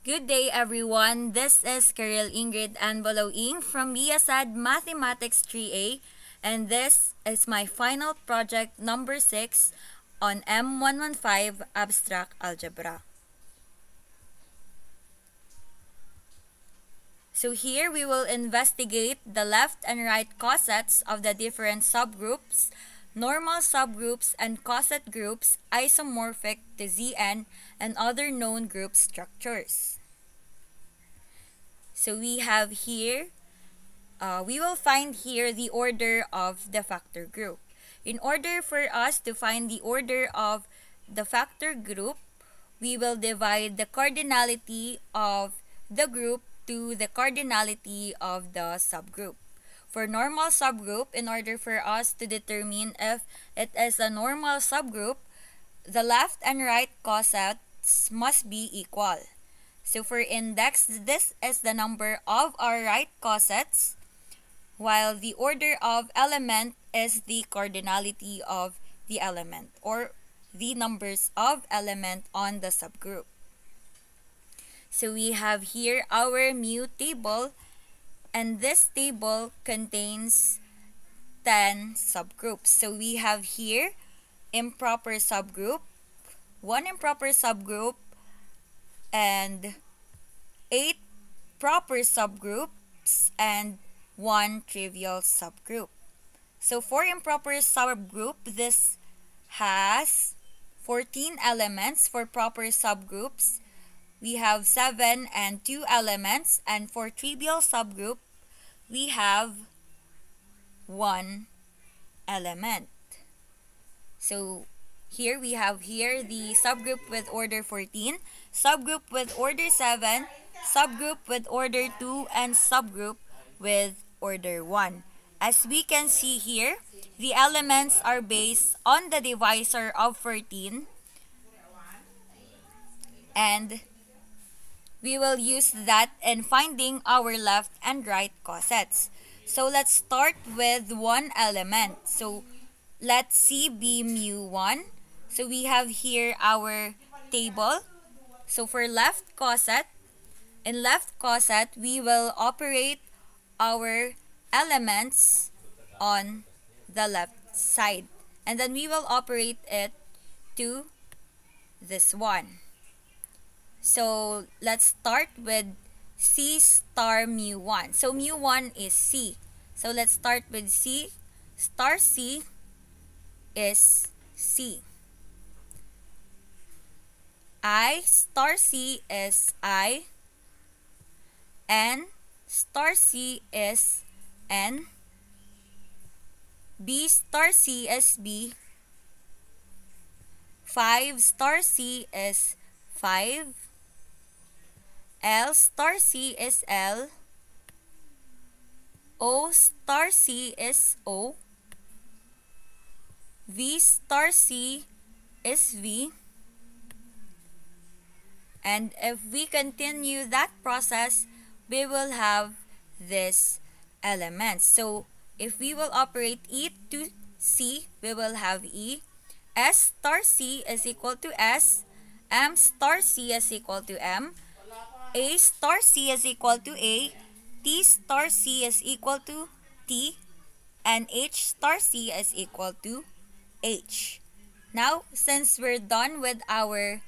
Good day, everyone. This is Karel Ingrid Anbaloing from BSAD Mathematics 3A, and this is my final project number 6 on M115 Abstract Algebra. So here we will investigate the left and right cosets of the different subgroups, normal subgroups and coset groups isomorphic to Zn, and other known group structures. So we will find here the order of the factor group. In order for us to find the order of the factor group, we will divide the cardinality of the group to the cardinality of the subgroup. For normal subgroup, in order for us to determine if it is a normal subgroup, the left and right cosets must be equal. So for index, this is the number of our right cosets, while the order of element is the cardinality of the element, or the numbers of element on the subgroup. So we have here our mu table, and this table contains 10 subgroups. So we have here improper subgroup, one improper subgroup, and 8 proper subgroups, and 1 trivial subgroup. So for improper subgroup, this has 14 elements. For proper subgroups, we have 7 and 2 elements, and for trivial subgroup, we have 1 element. So here we have the subgroup with order 14, subgroup with order 7, subgroup with order 2, and subgroup with order 1. As we can see here, the elements are based on the divisor of 14, and we will use that in finding our left and right cosets. So let's start with one element. So let C be mu1. So we have here our table. So for left coset, in left coset, we will operate our elements on the left side. And then we will operate it to this one. So let's start with C star mu1. So mu1 is C. So let's start with C star C is C. I star C is I. N star C is N. B star C is B. 5 star C is 5. L star C is L. O star C is O. V star C is V. And if we continue that process, we will have this element. So if we will operate E to C, we will have E. S star C is equal to S. M star C is equal to M. A star C is equal to A. T star C is equal to T. And H star C is equal to H. Now, since we're done with our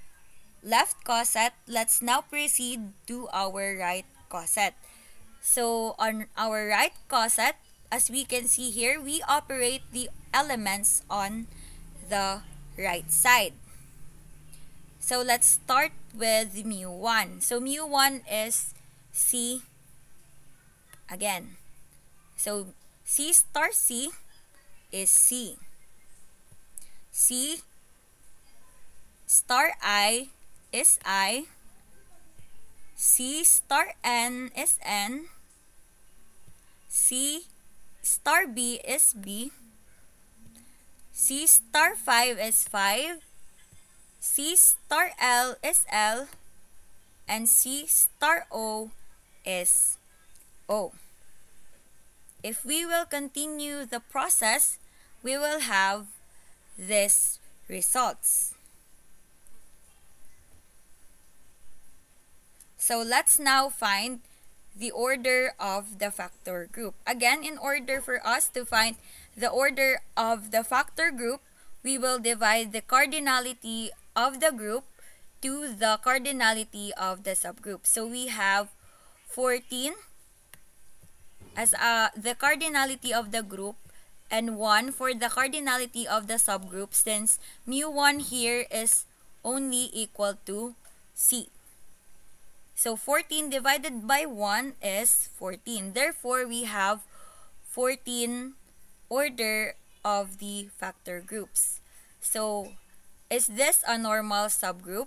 left coset, let's now proceed to our right coset. So on our right coset, as we can see here, we operate the elements on the right side. So let's start with mu1. So mu1 is C again. So C star C is C. C star I is I. C star N is N. C star B is B. C star 5 is 5. C star L is L. And C star O is O. If we will continue the process, we will have these results. So let's now find the order of the factor group. Again, in order for us to find the order of the factor group, we will divide the cardinality of the group to the cardinality of the subgroup. So we have 14 as the cardinality of the group and 1 for the cardinality of the subgroup, since mu1 here is only equal to C. So 14 divided by 1 is 14. Therefore, we have 14 order of the factor groups. So, is this a normal subgroup?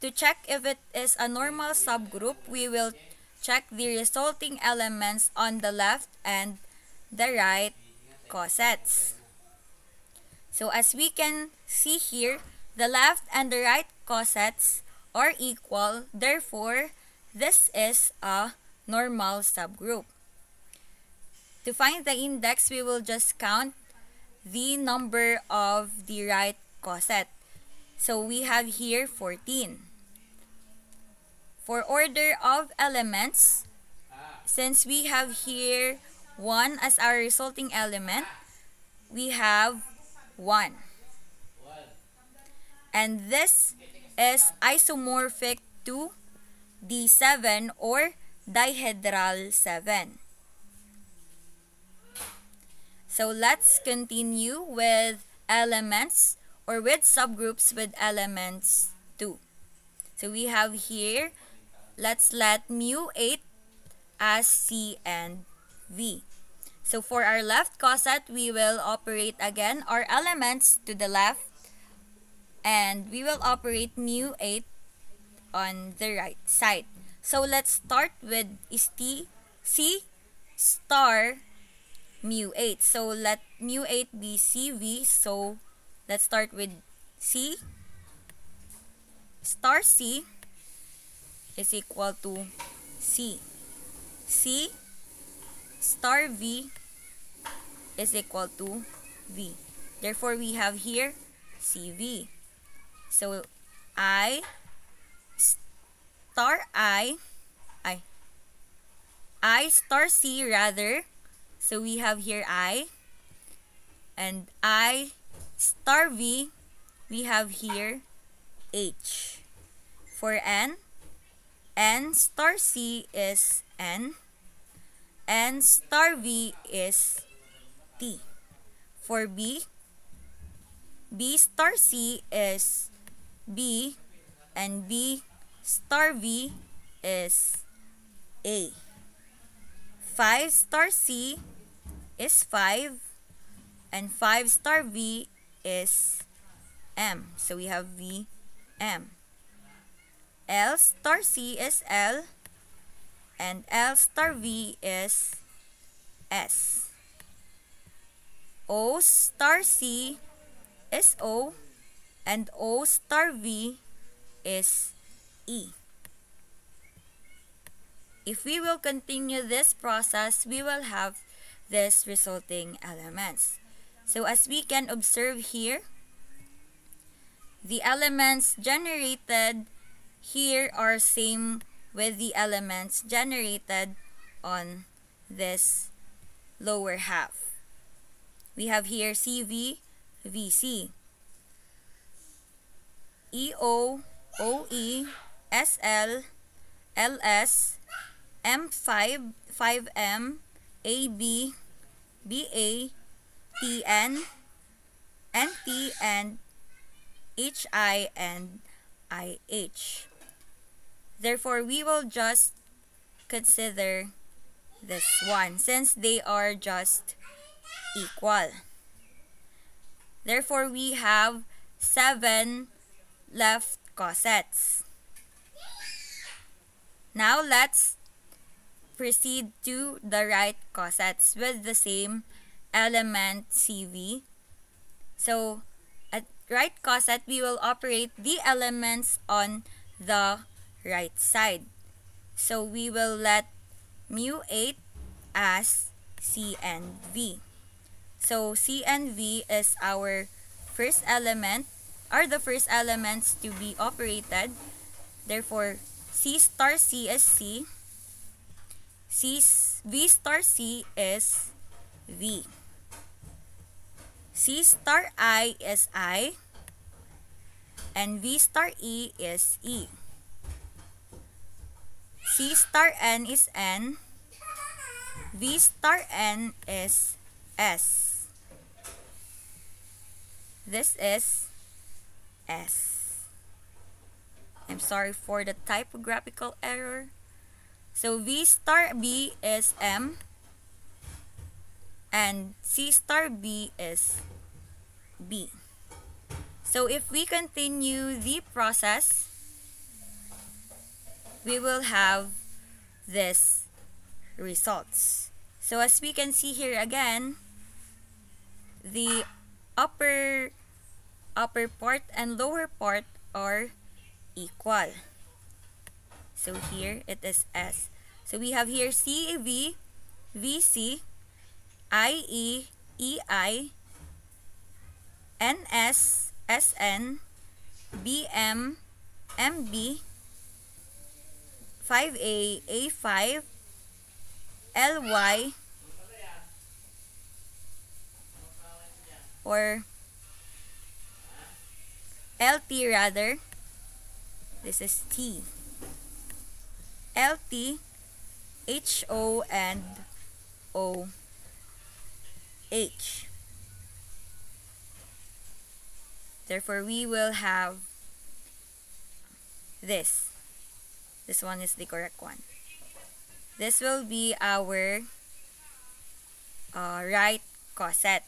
To check if it is a normal subgroup, we will check the resulting elements on the left and the right cosets. So as we can see here, the left and the right cosets are equal. Therefore, this is a normal subgroup. To find the index, we will just count the number of the right coset. So we have here 14. For order of elements, since we have here 1 as our resulting element, we have 1. And this is isomorphic to D7 or dihedral 7. So let's continue with elements or with subgroups with elements 2. So we have here, let's let mu8 as C and V. So for our left coset, we will operate again our elements to the left, and we will operate mu8 on the right side. So let's start with C star mu8. So let mu8 be CV. So let's start with C star C is equal to C. C star V is equal to V. Therefore, we have here CV. So I star C rather. So we have here I, and I star V, we have here H. For N star C is N star V is T. For B star C is B, and B star V is A. 5 star C is 5, and 5 star V is M. So we have V, M. L star C is L, and L star V is S. O star C is O, and O star V is E. If we will continue this process, we will have this resulting elements. So as we can observe here, the elements generated here are same with the elements generated on this lower half. We have here CV, VC, EO, OE, SL, LS, M5, 5M, AB, BA, TN, NT, and HI and IH. Therefore, we will just consider this one since they are just equal. Therefore, we have 7 left cosets. Now, let's proceed to the right cosets with the same element CV. So, at right coset, we will operate the elements on the right side. So, we will let mu8 as C and V. So, C and V is our first element, are the first elements to be operated. Therefore, C star C is C, V star C is V, C star I is I, and V star E is E. C star N is N, V star N is S. This is S. I'm sorry for the typographical error. So V star B is M, and C star B is B. So if we continue the process, we will have this results. So as we can see here again, the upper part and lower part are equal. So here it is S. So we have here CEV, VC, IE, EI, NS, SN, BM, MB, 5A, A5, LY, or LT rather. This is T. LT, HO, and OH. Therefore, we will have this. This one is the correct one. This will be our right coset.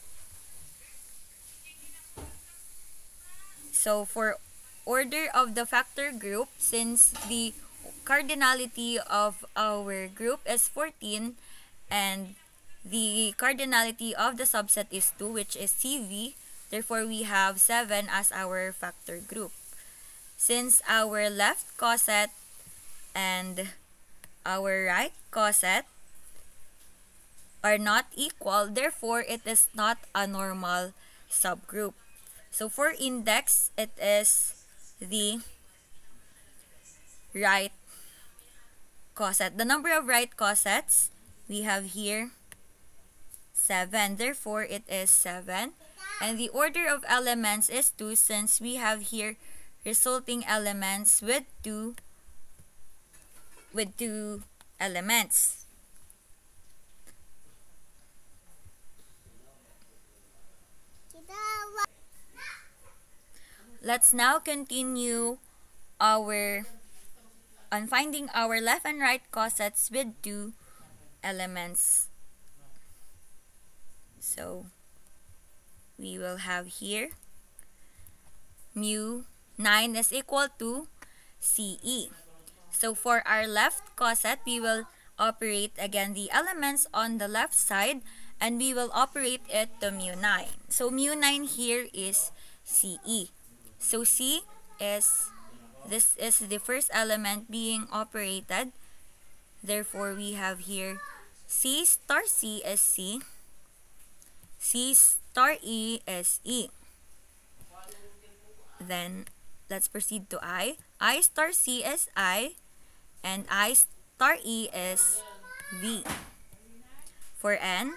So for order of the factor group, since the cardinality of our group is 14 and the cardinality of the subset is 2, which is CV, therefore we have 7 as our factor group. Since our left coset and our right coset are not equal, therefore it is not a normal subgroup. So for index, it is the right coset. The number of right cosets we have here 7. Therefore, it is 7. And the order of elements is 2, since we have here resulting elements with two elements. Let's now continue on finding our left and right cosets with 2 elements. So we will have here mu 9 is equal to CE. So for our left coset, we will operate again the elements on the left side, and we will operate it to mu 9. So mu 9 here is CE. So C is, this is the first element being operated. Therefore, we have here C star C is C, C star E is E. Then, let's proceed to I. I star C is I, and I star E is V. For N,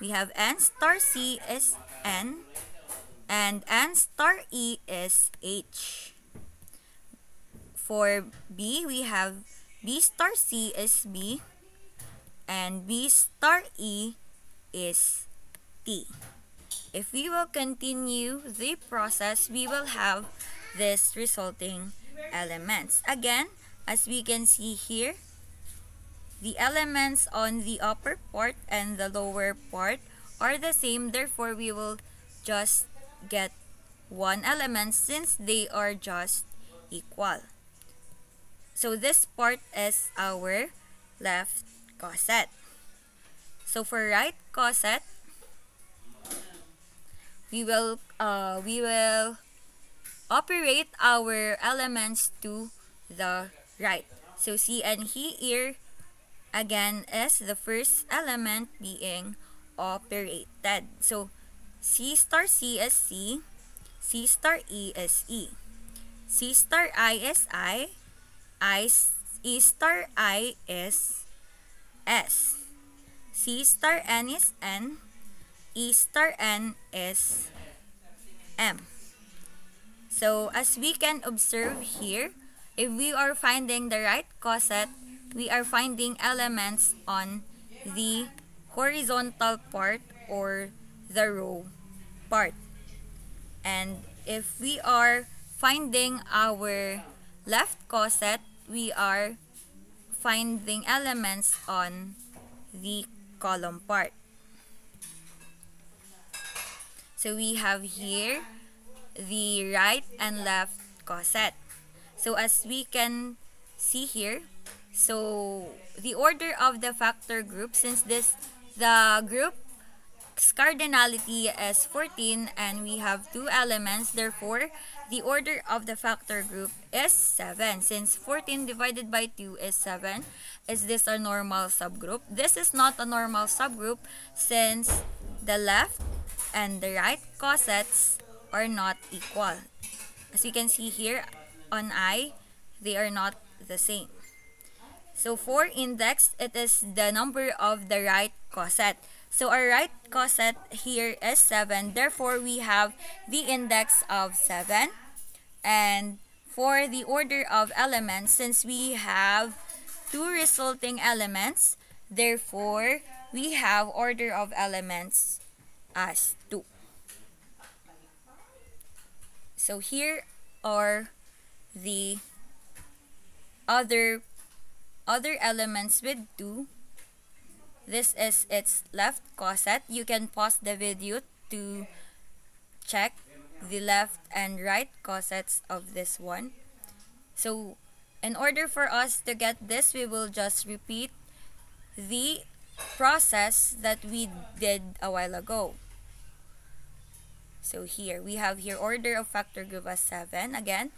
we have N star C is N, and N star E is H. For B, we have B star C is B, and B star E is T. If we will continue the process, we will have this resulting elements. Again, as we can see here, the elements on the upper part and the lower part are the same. Therefore, we will just get one element since they are just equal. So this part is our left coset. So for right coset, we will operate our elements to the right. So C and here again is the first element being operated. So C star C is C, C star E is E, C star I is I E star I is S. C star N is N. E star N is M. So as we can observe here, if we are finding the right coset, we are finding elements on the horizontal part or the row part. And if we are finding our left coset, we are finding elements on the column part. So we have here the right and left coset. So as we can see here, so the order of the factor group, since the group cardinality is 14 and we have two elements, therefore the order of the factor group is 7. Since 14 divided by 2 is 7, is this a normal subgroup? This is not a normal subgroup since the left and the right cosets are not equal. As you can see here on I, they are not the same. So for index, it is the number of the right coset. So our right coset here is 7. Therefore, we have the index of 7. And for the order of elements, since we have two resulting elements, therefore, we have order of elements as 2. So here are the other elements with 2. This is its left coset. You can pause the video to check the left and right cosets of this one. So in order for us to get this, we will just repeat the process that we did a while ago. So here, we have here order of factor group as 7. Again,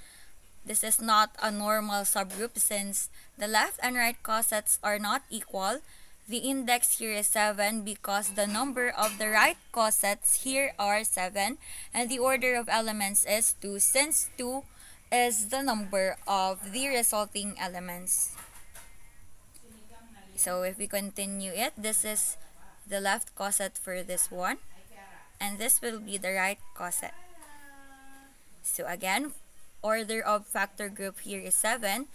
this is not a normal subgroup since the left and right cosets are not equal. The index here is 7 because the number of the right cosets here are 7 and the order of elements is 2 since 2 is the number of the resulting elements. So if we continue it, this is the left coset for this one and this will be the right coset. So again, order of factor group here is 7.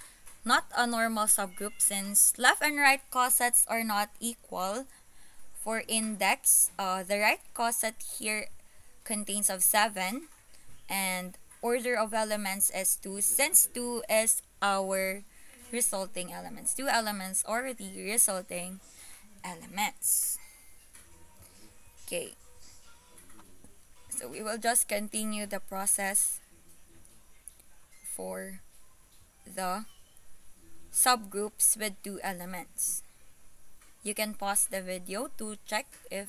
Not a normal subgroup since left and right cosets are not equal. For index, the right coset here contains of 7 and order of elements is 2 since 2 is our resulting elements. 2 elements are the resulting elements. Okay. So we will just continue the process for the subgroups with 2 elements. You can pause the video to check if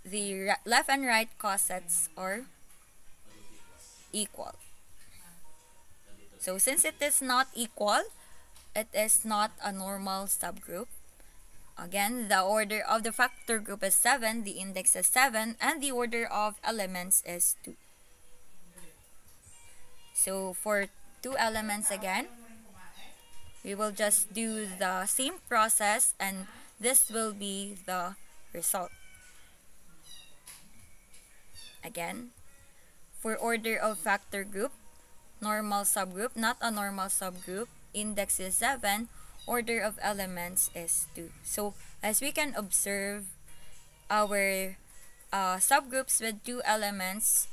the left and right cosets are equal. So since it is not equal, it is not a normal subgroup. Again, the order of the factor group is 7, the index is 7, and the order of elements is 2. So for 2 elements again, we will just do the same process and this will be the result. Again, for order of factor group, normal subgroup, not a normal subgroup, index is 7, order of elements is 2. So as we can observe, our subgroups with 2 elements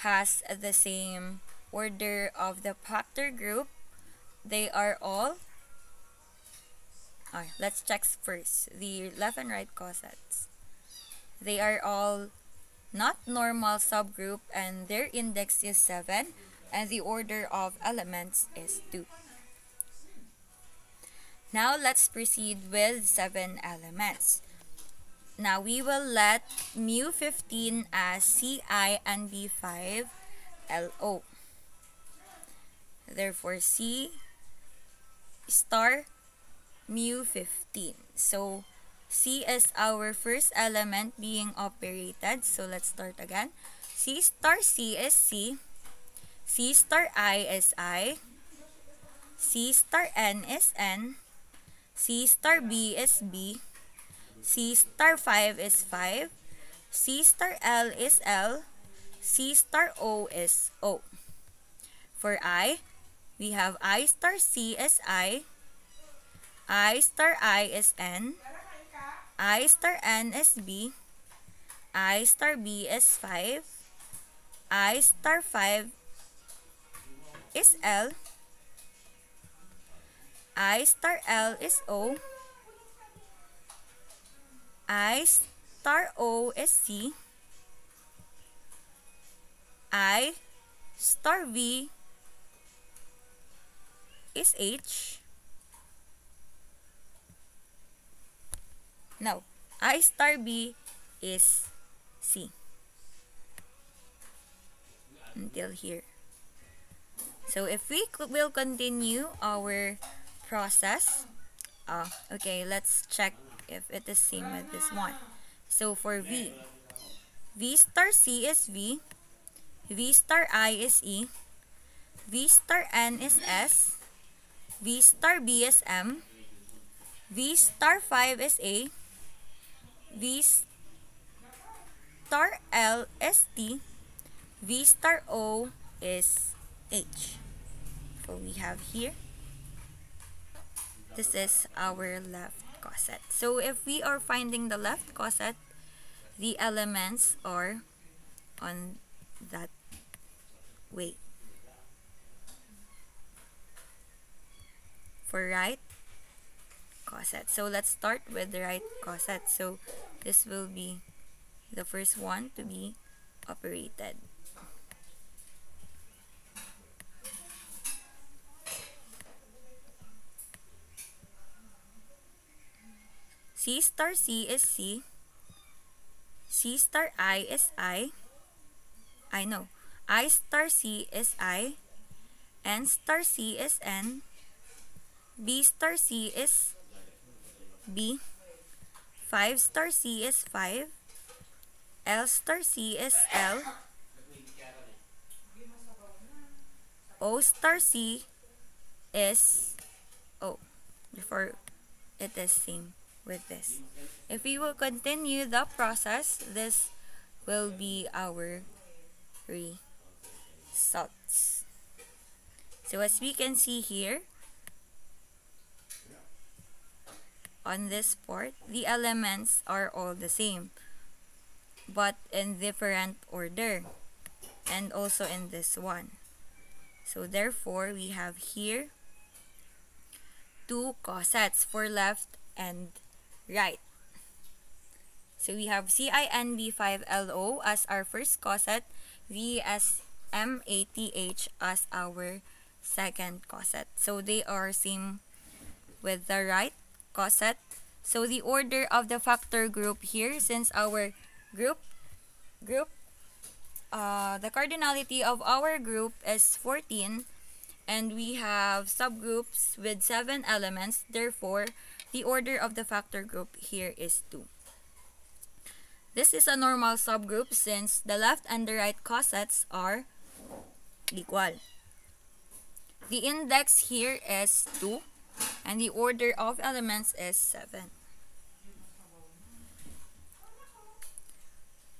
has the same order of the factor group. They are all let's check first the left and right cosets. They are all not normal subgroup and their index is 7 and the order of elements is 2. Now let's proceed with 7 elements. Now we will let mu 15 as Ci and B5 LO. Therefore C star mu 15. So C is our first element being operated. So let's start again. C star C is C. C star I is I. C star n is n, C star b is b, C star 5 is 5, C star L is L, C star O is O. For I, we have I star C is I star I is N, I star N is B, I star B is 5, I star 5 is L, I star L is O, I star O is C, I star V is H. No, I star B is C. Until here. So if we will continue our process, okay, let's check if it is same with this one. So for V, V star C is V, V star I is E, V star N is S, V star B is M, V star 5 is A, V star L is T, V star O is H. So we have here, this is our left coset. So if we are finding the left coset, the elements are on that way. For right coset, so let's start with the right coset. So this will be the first one to be operated. C star C is C, C star I is I star C is I, N star C is N, B star C is B, 5 star C is 5, L star C is L, O star C is O. Before it is same with this. If we will continue the process, this will be our results. So as we can see here, on this part, the elements are all the same, but in different order, and also in this one. So therefore, we have here two cosets for left and right. So we have CINB5LO as our first coset, VSMATH as our second coset. So they are same with the right coset. So the order of the factor group here, since our the cardinality of our group is 14, and we have subgroups with 7 elements, therefore the order of the factor group here is 2. This is a normal subgroup since the left and the right cosets are equal. The index here is 2, and the order of elements is 7.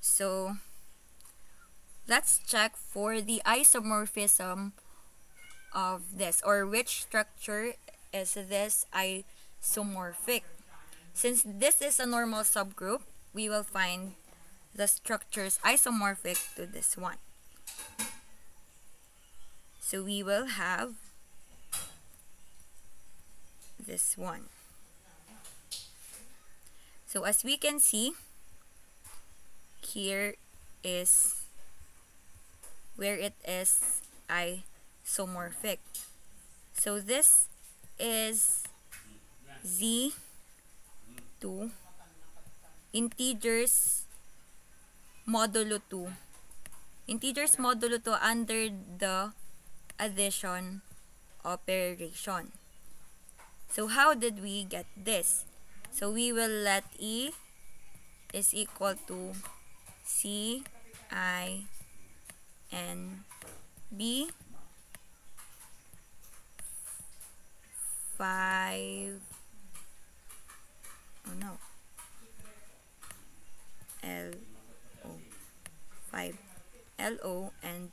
So let's check for the isomorphism of this, or which structure is this isomorphic. Since this is a normal subgroup, we will find the structures isomorphic to this one. So we will have this one. So as we can see, here is where it is isomorphic. So this is Z2 integers modulo 2. Integers modulo 2 under the addition operation. So how did we get this? So we will let E is equal to C I N B 5, oh no, LO, 5, LO and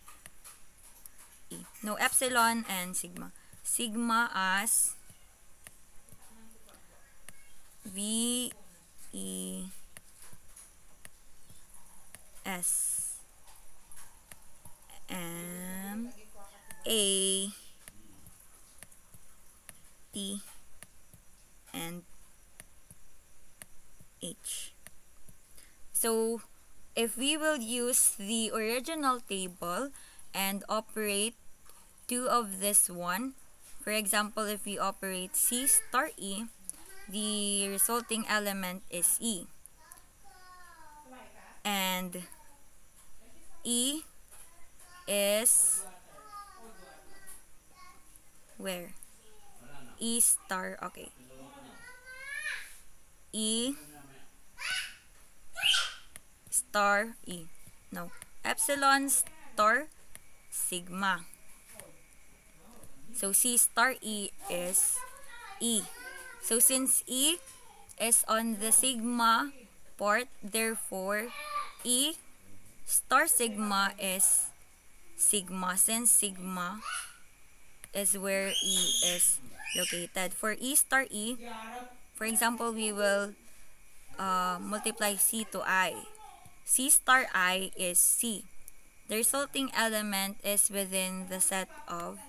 E. No, epsilon and sigma. Sigma as V, E, S, M, A, T, and H. So, if we will use the original table and operate two of this one, for example, if we operate C star E, the resulting element is E. And E is where? E star, okay. E star E. No. Epsilon star sigma. So C star E is E. So since E is on the sigma part, therefore E star sigma is sigma, since sigma is where E is located. For E star E, for example, we will multiply C to I. C star I is C. The resulting element is within the set of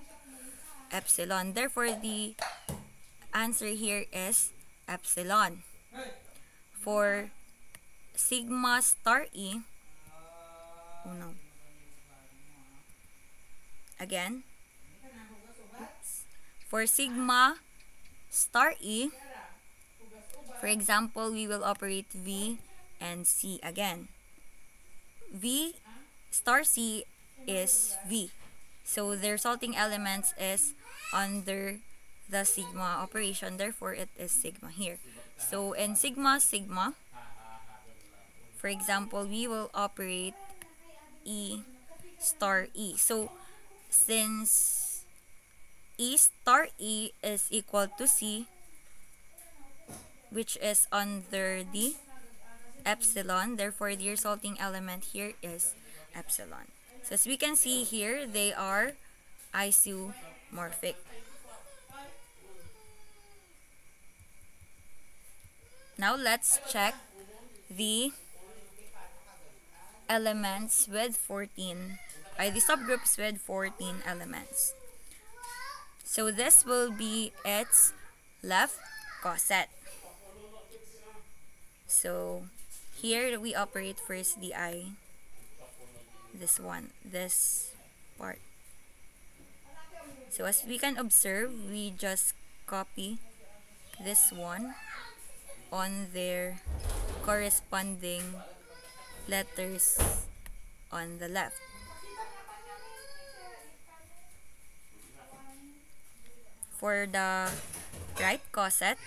epsilon. Therefore, the answer here is epsilon. For sigma star E, oh no. Again. Oops. For sigma star E, for example, we will operate V and C again. V star C is V. So the resulting elements is under the sigma operation. Therefore, it is sigma here. So in sigma, sigma, for example, we will operate E star E. So since E star E is equal to C, which is under the epsilon, therefore the resulting element here is epsilon. So as we can see here, they are isomorphic. Now let's check the elements with 14, the subgroups with 14 elements. So this will be its left coset. So here we operate first the I, this one, this part. So as we can observe, we just copy this one on their corresponding letters on the left. For the right coset,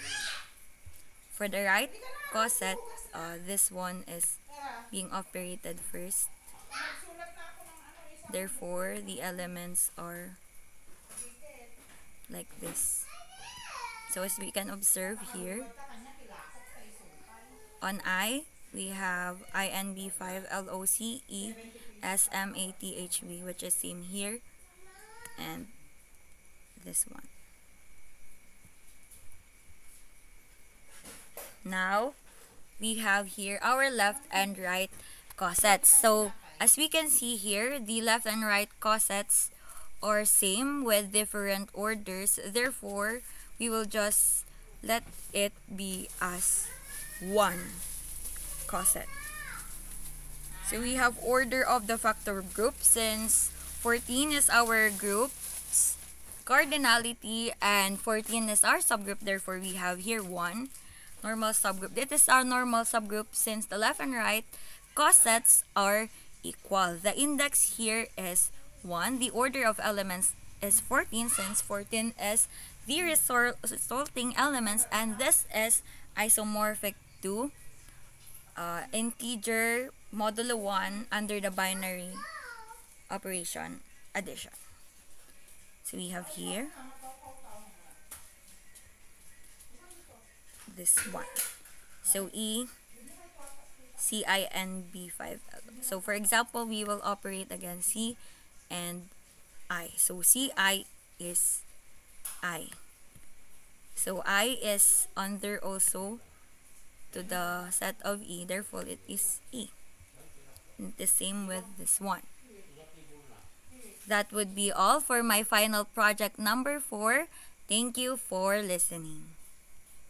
this one is being operated first. Therefore, the elements are like this. So as we can observe here, on I, we have INB5 LOCE SMATHB, which is same here, and this one. Now, we have here our left and right cosets. So, as we can see here, the left and right cosets are same with different orders. Therefore, we will just let it be as one coset. So, we have order of the factor group since 14 is our group's cardinality and 14 is our subgroup. Therefore, we have here 1. Normal subgroup. This is our normal subgroup since the left and right cosets are equal. The index here is 1. The order of elements is 14 since 14 is the resulting elements, and this is isomorphic to integer modulo 1 under the binary operation addition. So we have here this one. So E, C, I, and B5L. So for example, we will operate against C and I. So C, I is I. So I is under also to the set of E, therefore it is E. And the same with this one. That would be all for my final project number 4. Thank you for listening.